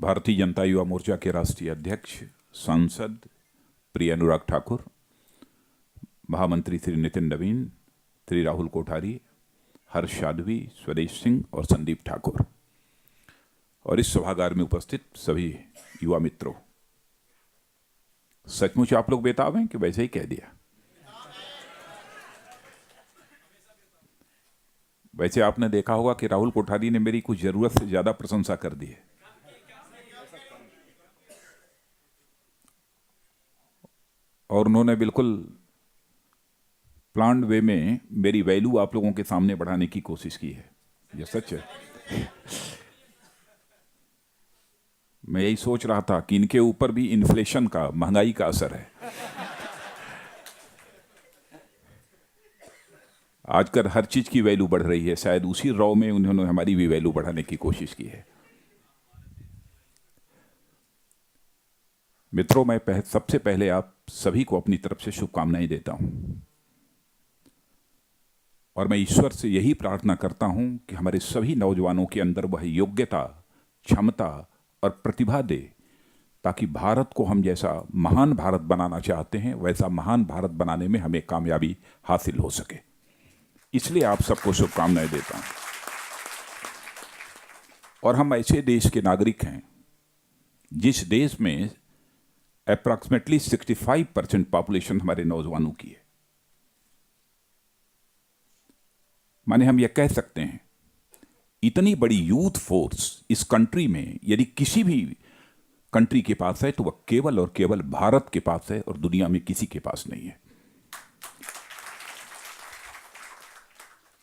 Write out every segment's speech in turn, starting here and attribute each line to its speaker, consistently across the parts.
Speaker 1: भारतीय जनता युवा मोर्चा के राष्ट्रीय अध्यक्ष सांसद प्रिय अनुराग ठाकुर, महामंत्री श्री नितिन नवीन, श्री राहुल कोठारी, हर्ष साध्वी, स्वदेश सिंह और संदीप ठाकुर और इस सभागार में उपस्थित सभी युवा मित्रों, सचमुच आप लोग बेताब हैं कि वैसे ही कह दिया? वैसे आपने देखा होगा कि राहुल कोठारी ने मेरी कुछ जरूरत से ज्यादा प्रशंसा कर दी है। और उन्होंने बिल्कुल प्लान्ड वे में मेरी वैल्यू आप लोगों के सामने बढ़ाने की कोशिश की है। ये सच है। मैं यही सोच रहा था कि इनके ऊपर भी इन्फ्लेशन का, महंगाई का असर है। आजकल हर चीज की वैल्यू बढ़ रही है, शायद उसी रॉ में उन्होंने हमारी भी वैल्यू बढ़ाने की कोशिश की है। मित्रों, मैं सबसे पहले आप सभी को अपनी तरफ से शुभकामनाएं देता हूं और मैं ईश्वर से यही प्रार्थना करता हूं कि हमारे सभी नौजवानों के अंदर वह योग्यता, क्षमता और प्रतिभा दे ताकि भारत को हम जैसा महान भारत बनाना चाहते हैं वैसा महान भारत बनाने में हमें कामयाबी हासिल हो सके। इसलिए आप सबको शुभकामनाएं देता हूं। और हम ऐसे देश के नागरिक हैं जिस देश में अप्रॉक्सीमेटली 65% पॉपुलेशन हमारे नौजवानों की है। माने हम यह कह सकते हैं, इतनी बड़ी यूथ फोर्स इस कंट्री में यदि किसी भी कंट्री के पास है तो वह केवल और केवल भारत के पास है और दुनिया में किसी के पास नहीं है।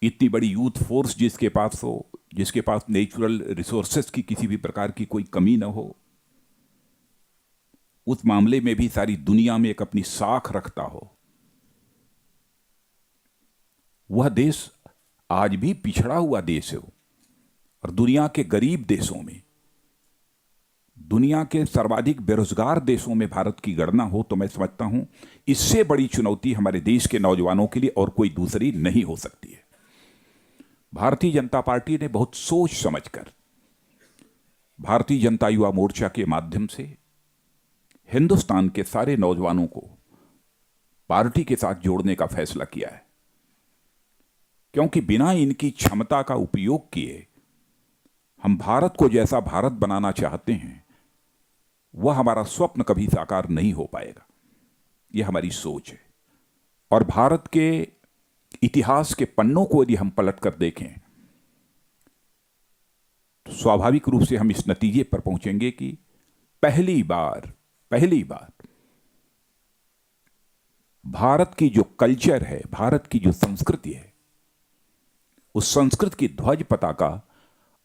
Speaker 1: इतनी बड़ी यूथ फोर्स जिसके पास हो, जिसके पास नेचुरल रिसोर्सेस की किसी भी प्रकार की कोई कमी ना हो, उस मामले में भी सारी दुनिया में एक अपनी साख रखता हो, वह देश आज भी पिछड़ा हुआ देश हो और दुनिया के गरीब देशों में, दुनिया के सर्वाधिक बेरोजगार देशों में भारत की गणना हो तो मैं समझता हूं इससे बड़ी चुनौती हमारे देश के नौजवानों के लिए और कोई दूसरी नहीं हो सकती है। भारतीय जनता पार्टी ने बहुत सोच समझकर भारतीय जनता युवा मोर्चा के माध्यम से हिंदुस्तान के सारे नौजवानों को पार्टी के साथ जोड़ने का फैसला किया है, क्योंकि बिना इनकी क्षमता का उपयोग किए हम भारत को जैसा भारत बनाना चाहते हैं वह हमारा स्वप्न कभी साकार नहीं हो पाएगा। यह हमारी सोच है। और भारत के इतिहास के पन्नों को यदि हम पलट कर देखें तो स्वाभाविक रूप से हम इस नतीजे पर पहुंचेंगे कि पहली बार भारत की जो कल्चर है, भारत की जो संस्कृति है, उस संस्कृत की ध्वज पताका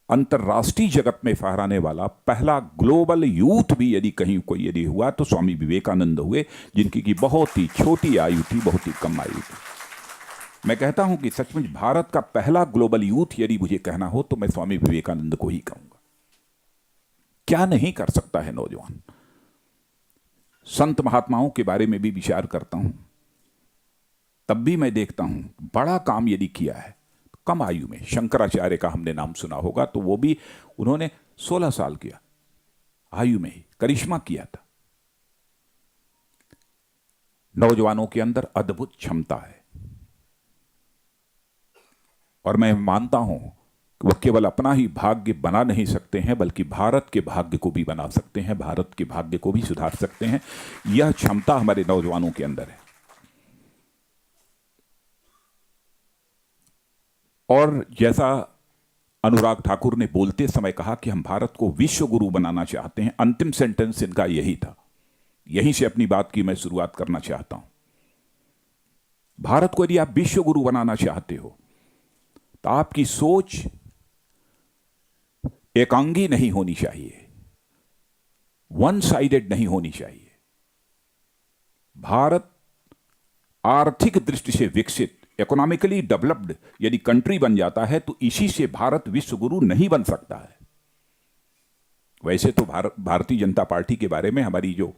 Speaker 1: अंतर्राष्ट्रीय जगत में फहराने वाला पहला ग्लोबल यूथ भी यदि कहीं कोई यदि हुआ तो स्वामी विवेकानंद हुए, जिनकी की बहुत ही छोटी आयु थी, बहुत ही कम आयु थी। मैं कहता हूं कि सचमुच भारत का पहला ग्लोबल यूथ यदि मुझे कहना हो तो मैं स्वामी विवेकानंद को ही कहूंगा। क्या नहीं कर सकता है नौजवान। संत महात्माओं के बारे में भी विचार करता हूं, तब भी मैं देखता हूं बड़ा काम यदि किया है कम आयु में। शंकराचार्य का हमने नाम सुना होगा, तो वो भी उन्होंने 16 साल किया आयु में ही करिश्मा किया था। नौजवानों के अंदर अद्भुत क्षमता है और मैं मानता हूं कि वह केवल अपना ही भाग्य बना नहीं सकते हैं बल्कि भारत के भाग्य को भी बना सकते हैं, भारत के भाग्य को भी सुधार सकते हैं। यह क्षमता हमारे नौजवानों के अंदर है। और जैसा अनुराग ठाकुर ने बोलते समय कहा कि हम भारत को विश्व गुरु बनाना चाहते हैं, अंतिम सेंटेंस इनका यही था। यहीं से अपनी बात की मैं शुरुआत करना चाहता हूं। भारत को यदि आप विश्व गुरु बनाना चाहते हो तो आपकी सोच एकांगी नहीं होनी चाहिए, वन साइडेड नहीं होनी चाहिए। भारत आर्थिक दृष्टि से विकसित, इकोनॉमिकली डेवलप्ड यदि कंट्री बन जाता है तो इसी से भारत विश्व गुरु नहीं बन सकता है। वैसे तो भारतीय जनता पार्टी के बारे में हमारी जो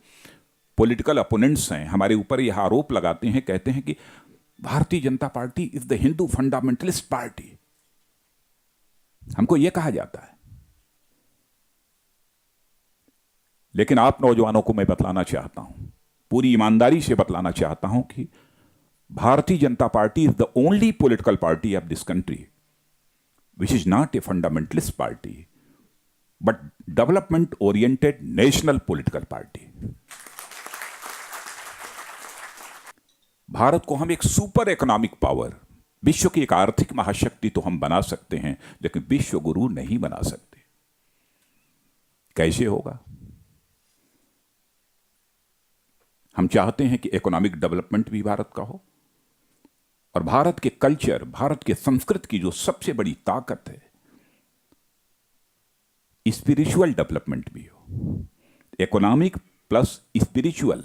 Speaker 1: पॉलिटिकल अपोनेंट्स हैं हमारे ऊपर यह आरोप लगाते हैं, कहते हैं कि भारतीय Janata party is the Hindu fundamentalist party. हमको यह कहा जाता है। लेकिन आप नौजवानों को मैं बतलाना चाहता हूं, पूरी ईमानदारी से बतलाना चाहता हूं कि भारतीय Janata party is the only political party of this country which is not a fundamentalist party, but development oriented national political party. Bharat को हम एक सुपर इकोनॉमिक पावर, विश्व की एक आर्थिक महाशक्ति तो हम बना सकते हैं, लेकिन विश्व गुरु नहीं बना सकते। कैसे होगा? हम चाहते हैं कि इकोनॉमिक डेवलपमेंट भी भारत का हो, और भारत के कल्चर, भारत के संस्कृति की जो सबसे बड़ी ताकत है, स्पिरिचुअल डेवलपमेंट भी हो। Economic plus spiritual.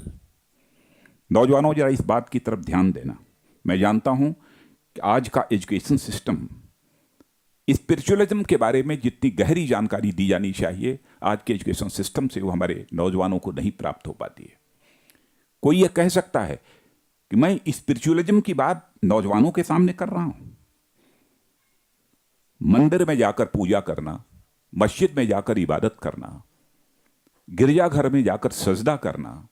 Speaker 1: नौजवानों, जरा इस बात की तरफ ध्यान देना। मैं जानता हूं कि आज का एजुकेशन सिस्टम स्पिरिचुअलिज्म के बारे में जितनी गहरी जानकारी दी जानी चाहिए, आज के एजुकेशन सिस्टम से वो हमारे नौजवानों को नहीं प्राप्त हो पाती है। कोई ये कह सकता है कि मैं स्पिरिचुअलिज्म की बात नौजवानों के सामने कर रहा हूं। मंदिर में जाकर पूजा करना, मस्जिद में जाकर इबादत करना, गिरजाघर में जाकर सजदा करना,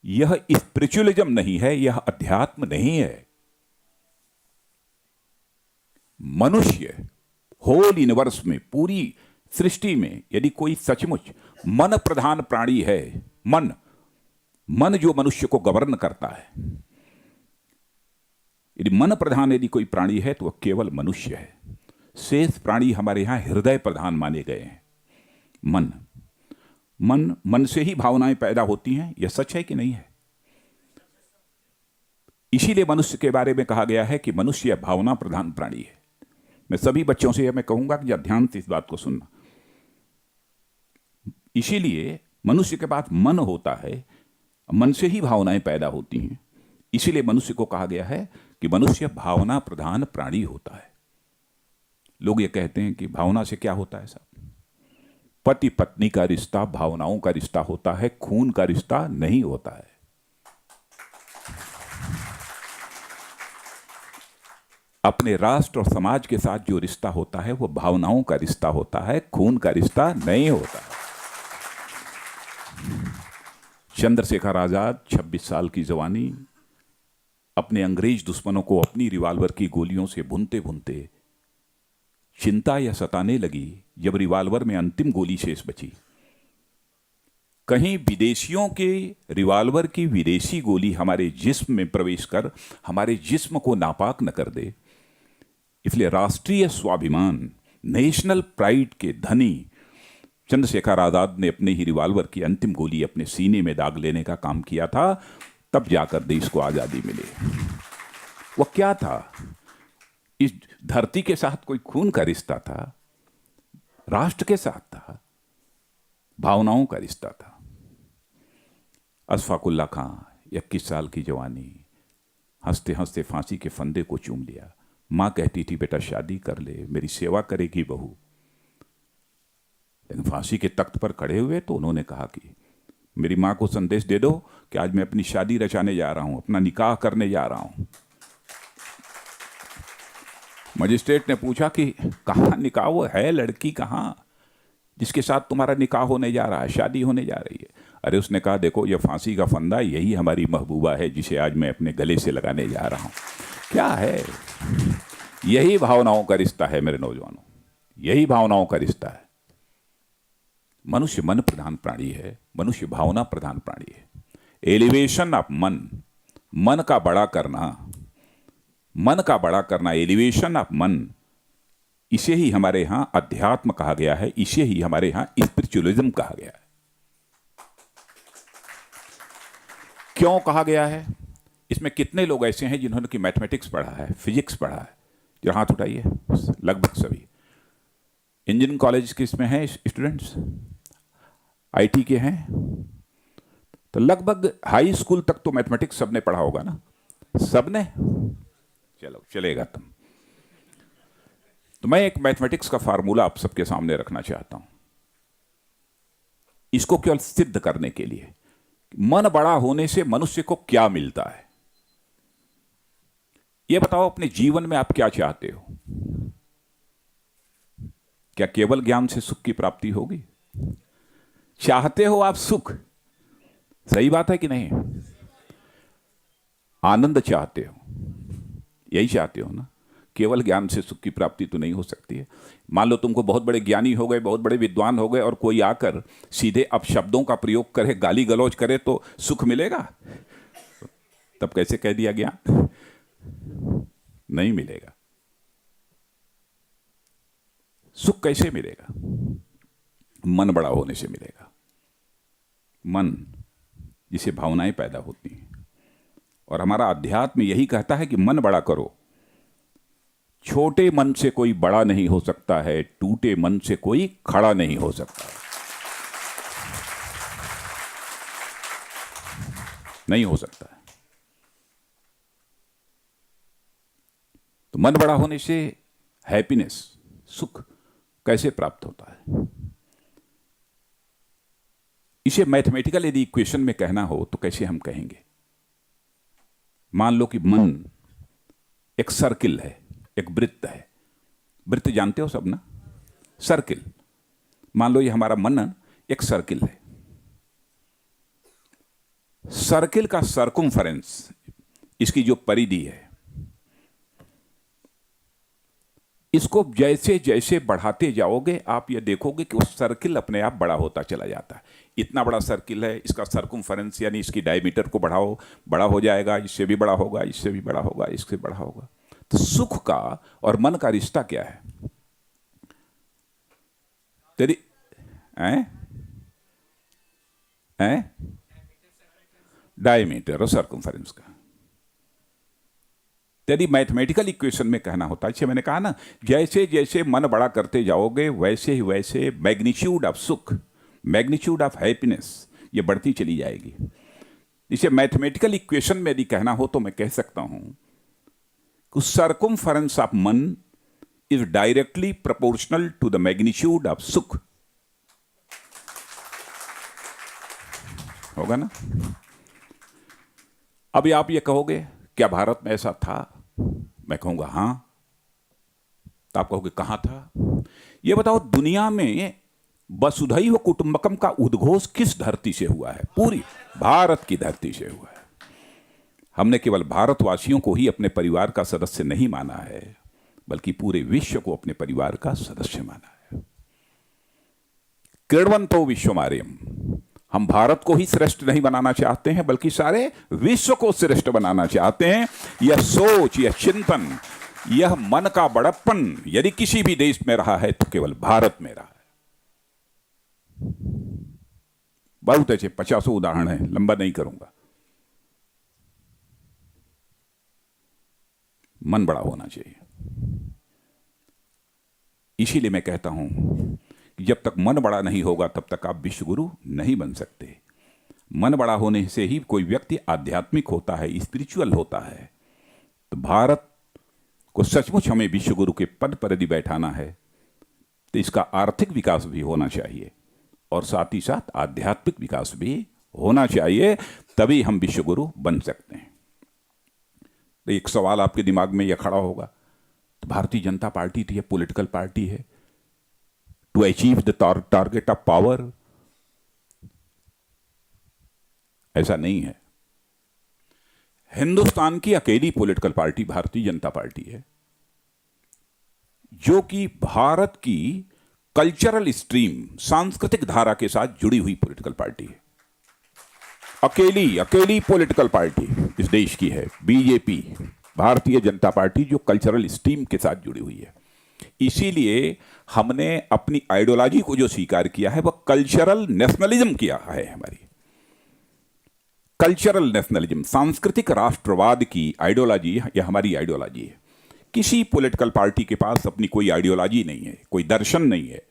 Speaker 1: यह स्पिरिचुअलिज्म नहीं है, यह अध्यात्म नहीं है। मनुष्य होल यूनिवर्स में, पूरी सृष्टि में, यदि कोई सचमुच मन प्रधान प्राणी है, मन जो मनुष्य को गवर्न करता है, यदि मन प्रधान यदि कोई प्राणी है तो वह केवल मनुष्य है। शेष प्राणी हमारे यहां हृदय प्रधान माने गए हैं। मन से ही भावनाएं पैदा होती हैं। यह सच है कि नहीं है? इसीलिए मनुष्य के बारे में कहा गया है कि मनुष्य भावना प्रधान प्राणी है। मैं सभी बच्चों से यह मैं कहूंगा कि ध्यान से इस बात को सुनना। इसीलिए मनुष्य के पास मन होता है, मन से ही भावनाएं पैदा होती हैं। इसीलिए मनुष्य को कहा गया है कि मनुष्य भावना प्रधान प्राणी होता है। लोग ये कहते हैं कि भावना से क्या होता है साहब? पति पत्नी का रिश्ता भावनाओं का रिश्ता होता है, खून का रिश्ता नहीं होता है। अपने राष्ट्र और समाज के साथ जो रिश्ता होता है वो भावनाओं का रिश्ता होता है, खून का रिश्ता नहीं होता है। चंद्रशेखर आजाद 26 साल की जवानी, अपने अंग्रेज दुश्मनों को अपनी रिवाल्वर की गोलियों से भूनते भूनते चिंता या सताने लगी जब रिवाल्वर में अंतिम गोली शेष बची। कहीं विदेशियों के रिवाल्वर की विदेशी गोली हमारे जिस्म में प्रवेश कर हमारे जिस्म को नापाक न कर दे, इसलिए राष्ट्रीय स्वाभिमान, नेशनल प्राइड के धनी चंद्रशेखर आजाद ने अपने ही रिवाल्वर की अंतिम गोली अपने सीने में दाग लेने का काम किया था। तब जाकर देश को आजादी मिली। वह क्या था? इस धरती के साथ कोई खून का रिश्ता था, राष्ट्र के साथ था, भावनाओं का रिश्ता था। अशफाक उल्लाह खां 21 साल की जवानी, हंसते हंसते फांसी के फंदे को चूम लिया। मां कहती थी बेटा शादी कर ले, मेरी सेवा करेगी बहू। लेकिन फांसी के तख्त पर खड़े हुए तो उन्होंने कहा कि मेरी मां को संदेश दे दो कि आज मैं अपनी शादी रचाने जा रहा हूं, अपना निकाह करने जा रहा हूं। मजिस्ट्रेट ने पूछा कि कहाँ निकाह वो है, लड़की कहाँ जिसके साथ तुम्हारा निकाह होने जा रहा है, शादी होने जा रही है? अरे उसने कहा देखो ये फांसी का फंदा, यही हमारी महबूबा है जिसे आज मैं अपने गले से लगाने जा रहा हूं। क्या है? यही भावनाओं का रिश्ता है मेरे नौजवानों, यही भावनाओं का रिश्ता है। मनुष्य मन प्रधान प्राणी है, मनुष्य भावना प्रधान प्राणी है। एलिवेशन ऑफ मन का बड़ा करना, मन का बड़ा करना, एलिवेशन ऑफ मन, इसे ही हमारे यहां अध्यात्म कहा गया है, इसे ही हमारे यहां स्पिरिचुअलिज्म कहा गया है। क्यों कहा गया है? इसमें कितने लोग ऐसे हैं जिन्होंने कि मैथमेटिक्स पढ़ा है, फिजिक्स पढ़ा है? जो हाथ उठाइए। लगभग सभी। इंजीनियरिंग कॉलेज के इसमें हैं स्टूडेंट्स, आईटी के हैं, तो लगभग हाई स्कूल तक तो मैथमेटिक्स सबने पढ़ा होगा ना? सबने? चलो चलेगा तुम। तो मैं एक मैथमेटिक्स का फार्मूला आप सबके सामने रखना चाहता हूं, इसको केवल सिद्ध करने के लिए। मन बड़ा होने से मनुष्य को क्या मिलता है? यह बताओ, अपने जीवन में आप क्या चाहते हो? क्या केवल ज्ञान से सुख की प्राप्ति होगी? चाहते हो आप सुख, सही बात है कि नहीं? आनंद चाहते हो, यही चाहते हो ना? केवल ज्ञान से सुख की प्राप्ति तो नहीं हो सकती है। मान लो तुमको बहुत बड़े ज्ञानी हो गए, बहुत बड़े विद्वान हो गए, और कोई आकर सीधे अपशब्दों का प्रयोग करे, गाली गलौज करे, तो सुख मिलेगा? तब कैसे कह दिया ज्ञान? नहीं मिलेगा। सुख कैसे मिलेगा? मन बड़ा होने से मिलेगा। मन जिसे भावनाएं पैदा होती हैं, और हमारा अध्यात्म यही कहता है कि मन बड़ा करो। छोटे मन से कोई बड़ा नहीं हो सकता है, टूटे मन से कोई खड़ा नहीं हो सकता। नहीं हो सकता है। तो मन बड़ा होने से हैप्पीनेस, सुख कैसे प्राप्त होता है? इसे मैथमेटिकल यदि इक्वेशन में कहना हो तो कैसे हम कहेंगे? मान लो कि मन एक सर्किल है, एक वृत्त है। वृत्त जानते हो सब ना? सर्किल। मान लो ये हमारा मन एक सर्किल है। सर्किल का सर्कमफेरेंस, इसकी जो परिधि है, इसको जैसे जैसे बढ़ाते जाओगे आप ये देखोगे कि वो सर्किल अपने आप बड़ा होता चला जाता है। इतना बड़ा सर्किल है, इसका सर्कमफेरेंस यानी इसकी डायमीटर को बढ़ाओ, बड़ा हो जाएगा, इससे भी बड़ा होगा, इससे भी बड़ा होगा, इससे बड़ा होगा। तो सुख का और मन का रिश्ता क्या है? तेरी डायमीटर और सर्कमफेरेंस का। यदि मैथमेटिकल इक्वेशन में कहना होता है, जैसे मैंने कहा ना, जैसे जैसे मन बड़ा करते जाओगे वैसे ही वैसे मैग्नीट्यूड ऑफ सुख, मैग्नीट्यूड ऑफ हैप्पीनेस ये बढ़ती चली जाएगी। इसे मैथमेटिकल इक्वेशन में यदि कहना हो तो मैं कह सकता हूं कि सर्कमफेरेंस ऑफ मन is directly proportional to the magnitude of सुख। होगा ना? अभी आप ये कहोगे क्या भारत में ऐसा था? मैं कहूंगा हां। तो आप कहोगे कहां था? ये बताओ, दुनिया में वसुधैव कुटुंबकम का उद्घोष किस धरती से हुआ है? पूरी भारत की धरती से हुआ है। हमने केवल भारतवासियों को ही अपने परिवार का सदस्य नहीं माना है, बल्कि पूरे विश्व को अपने परिवार का सदस्य माना है। क्रीडवंतो विश्वमार्यम, हम भारत को ही श्रेष्ठ नहीं बनाना चाहते हैं, बल्कि सारे विश्व को श्रेष्ठ बनाना चाहते हैं। यह सोच, यह चिंतन, यह मन का बड़प्पन यदि किसी भी देश में रहा है तो केवल भारत में रहा है। बहुत अच्छे 50 उदाहरण हैं, लंबा नहीं करूंगा। मन बड़ा होना चाहिए। इसीलिए मैं कहता हूं कि जब तक मन बड़ा नहीं होगा तब तक आप विश्वगुरु नहीं बन सकते। मन बड़ा होने से ही कोई व्यक्ति आध्यात्मिक होता है, स्पिरिचुअल होता है। तो भारत को सचमुच हमें विश्वगुरु के पद पर यदि बैठाना है तो इसका आर्थिक विकास भी होना चाहिए और साथ ही साथ आध्यात्मिक विकास भी होना चाहिए, तभी हम विश्वगुरु बन सकते हैं। तो एक सवाल आपके दिमाग में यह खड़ा होगा, तो भारतीय जनता पार्टी थी, पॉलिटिकल पार्टी है, to achieve the target of power. ऐसा नहीं है। हिंदुस्तान की अकेली पॉलिटिकल पार्टी भारतीय जनता पार्टी है, जो कि भारत की कल्चरल स्ट्रीम, सांस्कृतिक धारा के साथ जुड़ी हुई पॉलिटिकल पार्टी है। अकेली पॉलिटिकल पार्टी इस देश की है बीजेपी, भारतीय जनता पार्टी, जो कल्चरल स्ट्रीम के साथ जुड़ी हुई है। इसीलिए हमने अपनी आइडियोलॉजी को जो स्वीकार किया है वह कल्चरल नेशनलिज्म किया है। हमारी कल्चरल नेशनलिज्म, सांस्कृतिक राष्ट्रवाद की आइडियोलॉजी, यह हमारी आइडियोलॉजी है। किसी पॉलिटिकल पार्टी के पास अपनी कोई आइडियोलॉजी नहीं है, कोई दर्शन नहीं है।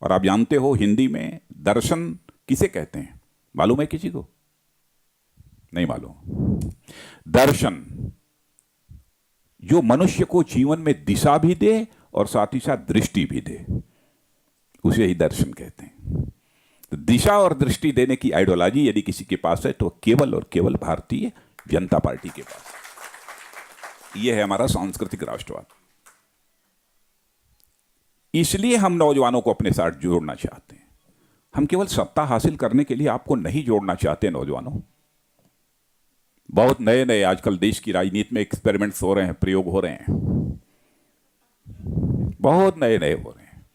Speaker 1: और आप जानते हो हिंदी में दर्शन किसे कहते हैं? मालूम है किसी को? नहीं मालूम। दर्शन जो मनुष्य को जीवन में दिशा भी दे और साथ ही साथ दृष्टि भी दे, उसे ही दर्शन कहते हैं। तो दिशा और दृष्टि देने की आइडियोलॉजी यदि किसी के पास है तो केवल और केवल भारतीय जनता पार्टी के पास। यह है हमारा सांस्कृतिक राष्ट्रवाद। इसलिए हम नौजवानों को अपने साथ जोड़ना चाहते हैं हम केवल सत्ता हासिल करने के लिए आपको नहीं जोड़ना चाहते नौजवानों। बहुत नए नए आजकल देश की राजनीति में एक्सपेरिमेंट्स हो रहे हैं, प्रयोग हो रहे हैं, बहुत नए नए हो रहे हैं।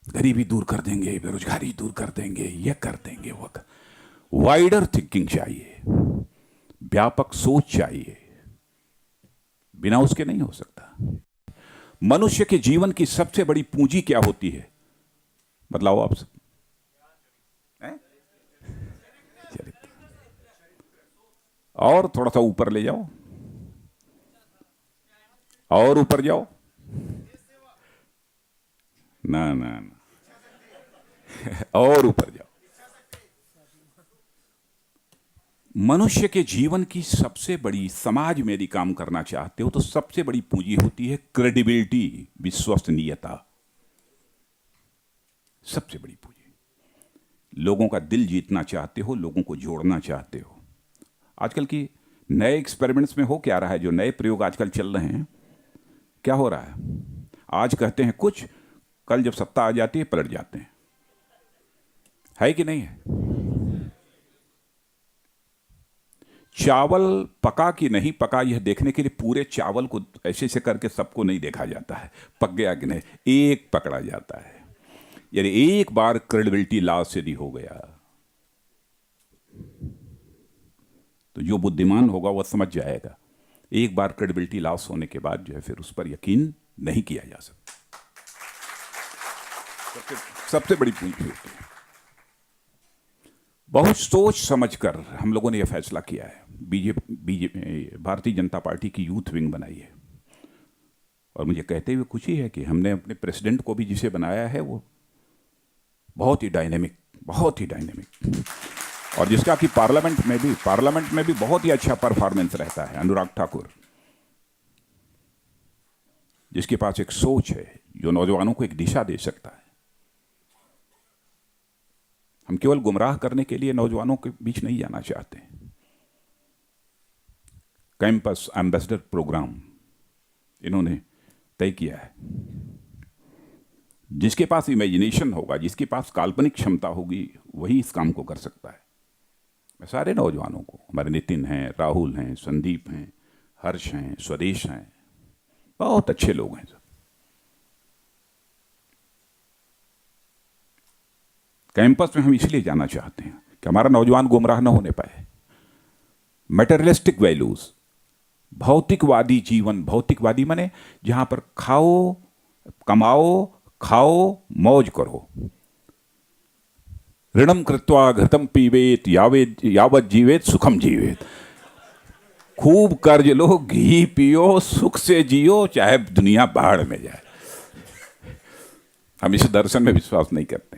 Speaker 1: गरीबी दूर कर देंगे, बेरोजगारी दूर कर देंगे, यह कर देंगे, वो कर। वाइडर थिंकिंग चाहिए, व्यापक सोच चाहिए, बिना उसके नहीं हो सकता। मनुष्य के जीवन की सबसे बड़ी पूंजी क्या होती है, बतलाओ आप सब? चरित्र। और थोड़ा सा ऊपर ले जाओ, और ऊपर जाओ। ना ना ना, और ऊपर जाओ। मनुष्य के जीवन की सबसे बड़ी, समाज में यदि काम करना चाहते हो तो सबसे बड़ी पूंजी होती है क्रेडिबिलिटी, विश्वसनीयता। सबसे बड़ी पूंजी। लोगों का दिल जीतना चाहते हो, लोगों को जोड़ना चाहते हो। आजकल की नए एक्सपेरिमेंट्स में हो क्या रहा है, जो नए प्रयोग आजकल चल रहे हैं, क्या हो रहा है? आज कहते हैं कुछ, कल जब सत्ता आ जाती है पलट जाते हैं। है कि नहीं है? चावल पका कि नहीं पका, यह देखने के लिए पूरे चावल को ऐसे से करके सबको नहीं देखा जाता है पक गया कि नहीं, एक पकड़ा जाता है। यानी एक बार क्रेडिबिलिटी लॉस यदि हो गया तो जो बुद्धिमान होगा वह समझ जाएगा, एक बार क्रेडिबिलिटी लॉस होने के बाद जो है फिर उस पर यकीन नहीं किया जा सकता। सबसे बड़ी पूंजी होती है। बहुत सोच समझकर हम लोगों ने यह फैसला किया है। बीजेपी भारतीय जनता पार्टी की यूथ विंग बनाई है, और मुझे कहते हुए खुशी है कि हमने अपने प्रेसिडेंट को भी जिसे बनाया है वो बहुत ही डायनेमिक, और जिसका कि पार्लियामेंट में भी बहुत ही अच्छा परफॉर्मेंस रहता है, अनुराग ठाकुर, जिसके पास एक सोच है जो नौजवानों को एक दिशा दे सकता है। हम केवल गुमराह करने के लिए नौजवानों के बीच नहीं जाना चाहते। कैंपस एम्बेसडर प्रोग्राम इन्होंने तय किया है। जिसके पास इमेजिनेशन होगा, जिसके पास काल्पनिक क्षमता होगी, वही इस काम को कर सकता है। मैं सारे नौजवानों को, हमारे नितिन हैं, राहुल हैं, संदीप हैं, हर्ष हैं, स्वदेश हैं, बहुत अच्छे लोग हैं सब। कैंपस में हम इसलिए जाना चाहते हैं कि हमारा नौजवान गुमराह न होने पाए। मटेरियलिस्टिक वैल्यूज, भौतिकवादी जीवन, भौतिकवादी माने जहां पर खाओ, कमाओ, खाओ, मौज करो। ऋणम कृत्वा घृतम पीवेत यावत जीवेत सुखम जीवेत। खूब कर्ज लो, घी पियो, सुख से जियो, चाहे दुनिया बाढ़ में जाए। हम इस दर्शन में विश्वास नहीं करते।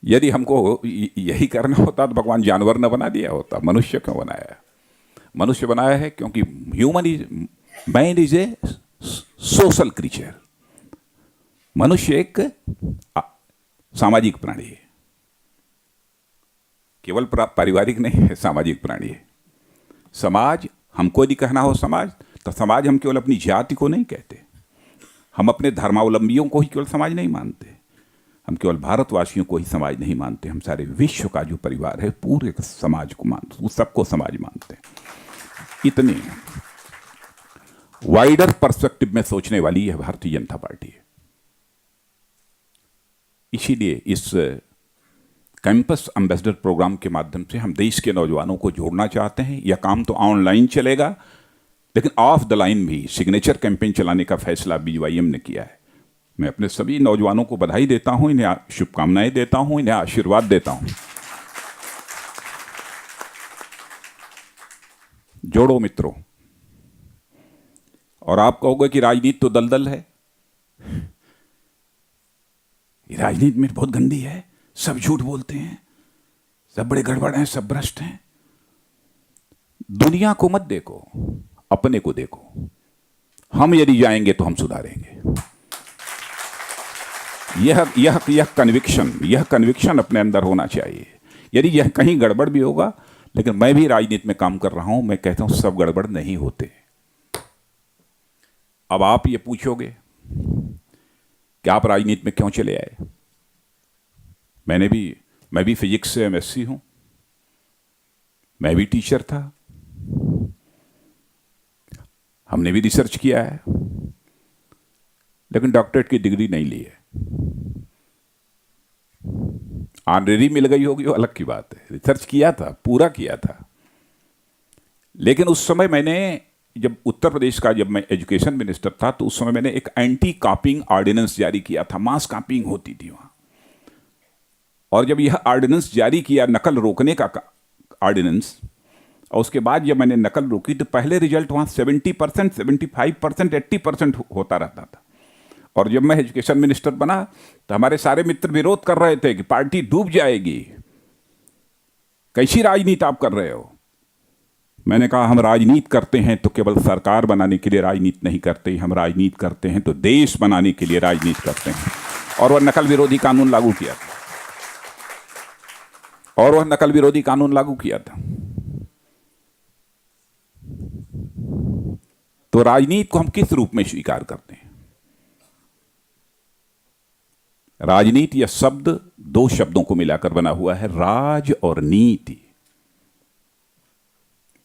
Speaker 1: यदि हमको यही करना होता तो भगवान जानवर न बना दिया होता। मनुष्य क्यों बनाया? मनुष्य बनाया है क्योंकि man is a social creature. मनुष्य एक सामाजिक प्राणी है, केवल पारिवारिक नहीं है, सामाजिक प्राणी है। समाज, हमको यदि कहना हो समाज, तो समाज हम केवल अपनी जाति को नहीं कहते, हम अपने धर्मावलंबियों को ही केवल समाज नहीं मानते, हम केवल भारतवासियों को ही समाज नहीं मानते, हम सारे विश्व का जो परिवार है पूरे समाज को मानते, उस सबको समाज मानते हैं। इतनी वाइडर पर्सपेक्टिव में सोचने वाली यह भारतीय जनता पार्टी है। इसीलिए इस कैंपस एम्बेसडर प्रोग्राम के माध्यम से हम देश के नौजवानों को जोड़ना चाहते हैं। यह काम तो ऑनलाइन चलेगा, लेकिन ऑफ द लाइन भी सिग्नेचर कैंपेन चलाने का फैसला बीजेवाईएम ने किया है। मैं अपने सभी नौजवानों को बधाई देता हूं, इन्हें शुभकामनाएं देता हूं, इन्हें आशीर्वाद देता हूं। जोड़ो मित्रों। और आप कहोगे कि राजनीति तो दलदल है, राजनीति में बहुत गंदी है, सब झूठ बोलते हैं, सब बड़े गड़बड़ हैं, सब भ्रष्ट हैं। दुनिया को मत देखो, अपने को देखो। हम यदि जाएंगे तो हम सुधारेंगे। यह कन्विक्शन अपने अंदर होना चाहिए। यदि यह कहीं गड़बड़ भी होगा, लेकिन मैं भी राजनीति में काम कर रहा हूं, मैं कहता हूं सब गड़बड़ नहीं होते। अब आप ये पूछोगे कि आप राजनीति में क्यों चले आए। मैं भी फिजिक्स से एमएससी हूं, मैं भी टीचर था, हमने भी रिसर्च किया है, लेकिन डॉक्टरेट की डिग्री नहीं ली है। ऑनरेरी मिल गई होगी वो अलग की बात है, रिसर्च किया था, पूरा किया था। लेकिन उस समय मैंने, जब उत्तर प्रदेश का जब मैं एजुकेशन मिनिस्टर था, तो उस समय मैंने एक एंटी कॉपिंग ऑर्डिनेंस जारी किया था। मास कॉपिंग होती थी वहां, और जब यह ऑर्डिनेंस जारी किया, नकल रोकने का ऑर्डिनेंस, और उसके बाद जब मैंने नकल रोकी तो पहले रिजल्ट वहां 70%, 75%, 80% होता रहता था। और जब मैं एजुकेशन मिनिस्टर बना तो हमारे सारे मित्र विरोध कर रहे थे कि पार्टी डूब जाएगी, कैसी राजनीति आप कर रहे हो। मैंने कहा हम राजनीति करते हैं तो केवल सरकार बनाने के लिए राजनीति नहीं करते, हम राजनीति करते हैं तो देश बनाने के लिए राजनीति करते हैं। और वह नकल विरोधी कानून लागू किया था, तो राजनीति को हम किस रूप में स्वीकार करते हैं। राजनीति यह शब्द दो शब्दों को मिलाकर बना हुआ है, राज और नीति।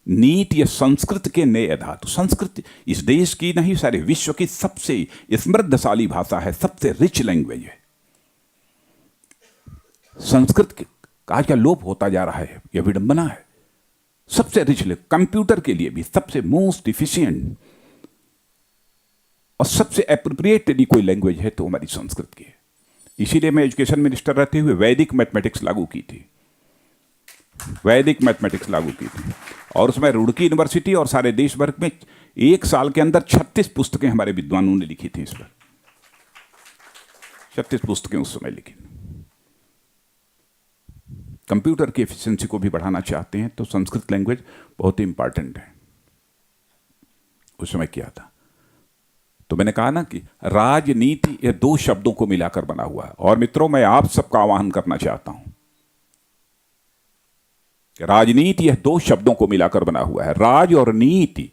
Speaker 1: नीति यह संस्कृत के नए धातु। संस्कृत इस देश की नहीं, सारे विश्व की सबसे समृद्धशाली भाषा है, सबसे रिच लैंग्वेज है। संस्कृत का आज का लोप होता जा रहा है, यह विडंबना है। सबसे रिच, कंप्यूटर के लिए भी सबसे मोस्ट इफिशिएंट और सबसे एप्रोप्रिएट यदि कोई लैंग्वेज है तो हमारी संस्कृत की है। इसीलिए मैं एजुकेशन मिनिस्टर रहते हुए वैदिक मैथमेटिक्स लागू की थी, और उसमें रुड़की यूनिवर्सिटी और सारे देश भर में एक साल के अंदर 36 पुस्तकें हमारे विद्वानों ने लिखी थी। इस पर 36 पुस्तकें उस समय लिखी। कंप्यूटर की एफिशिएंसी को भी बढ़ाना चाहते हैं तो संस्कृत लैंग्वेज बहुत ही इंपॉर्टेंट है। उस समय किया था। तो मैंने कहा ना कि राजनीति ये दो शब्दों को मिलाकर बना हुआ है। और मित्रों, मैं आप सबका आह्वान करना चाहता हूं कि राजनीति यह दो शब्दों को मिलाकर बना हुआ है, राज और नीति।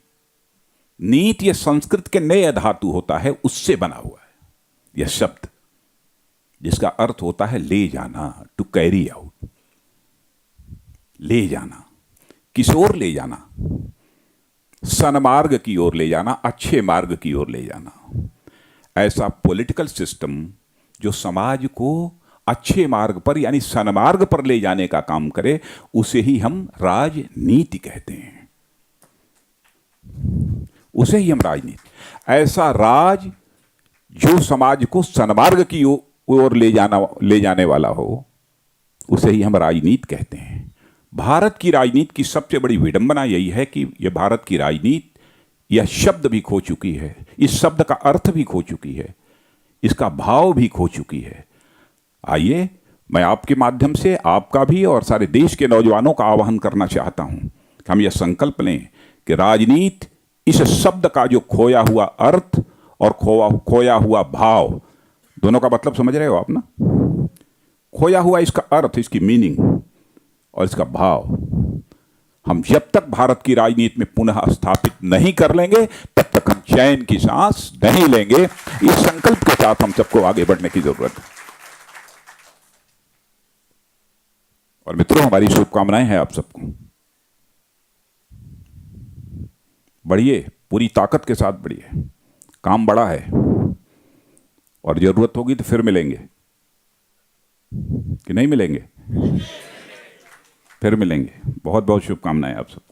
Speaker 1: नीति यह संस्कृत के नए धातु होता है, उससे बना हुआ है यह शब्द, जिसका अर्थ होता है ले जाना, टू कैरी आउट। ले जाना, किस ओर ले जाना? सन्मार्ग की ओर ले जाना, अच्छे मार्ग की ओर ले जाना। ऐसा पॉलिटिकल सिस्टम जो समाज को अच्छे मार्ग पर यानी सन्मार्ग पर ले जाने का काम करे, उसे ही हम राजनीति कहते हैं, उसे ही हम राजनीति। ऐसा राज जो समाज को सन्मार्ग की ओर ले जाने वाला हो, उसे ही हम राजनीति कहते हैं। भारत की राजनीति की सबसे बड़ी विडंबना यही है कि यह भारत की राजनीति, यह शब्द भी खो चुकी है, इस शब्द का अर्थ भी खो चुकी है, इसका भाव भी खो चुकी है। आइए, मैं आपके माध्यम से आपका भी और सारे देश के नौजवानों का आह्वान करना चाहता हूं कि हम यह संकल्प लें कि राजनीति, इस शब्द का जो खोया हुआ अर्थ और खोया हुआ भाव, दोनों का मतलब समझ रहे हो आप ना? खोया हुआ इसका अर्थ, इसकी मीनिंग और इसका भाव, हम जब तक भारत की राजनीति में पुनः स्थापित नहीं कर लेंगे तब तक हम चैन की सांस नहीं लेंगे। इस संकल्प के साथ हम सबको आगे बढ़ने की जरूरत है। और मित्रों, हमारी शुभकामनाएं हैं आप सबको। बढ़िए, पूरी ताकत के साथ बढ़िए। काम बड़ा है और जरूरत होगी तो फिर मिलेंगे कि नहीं मिलेंगे? फिर मिलेंगे। बहुत बहुत शुभकामनाएं आप सबको।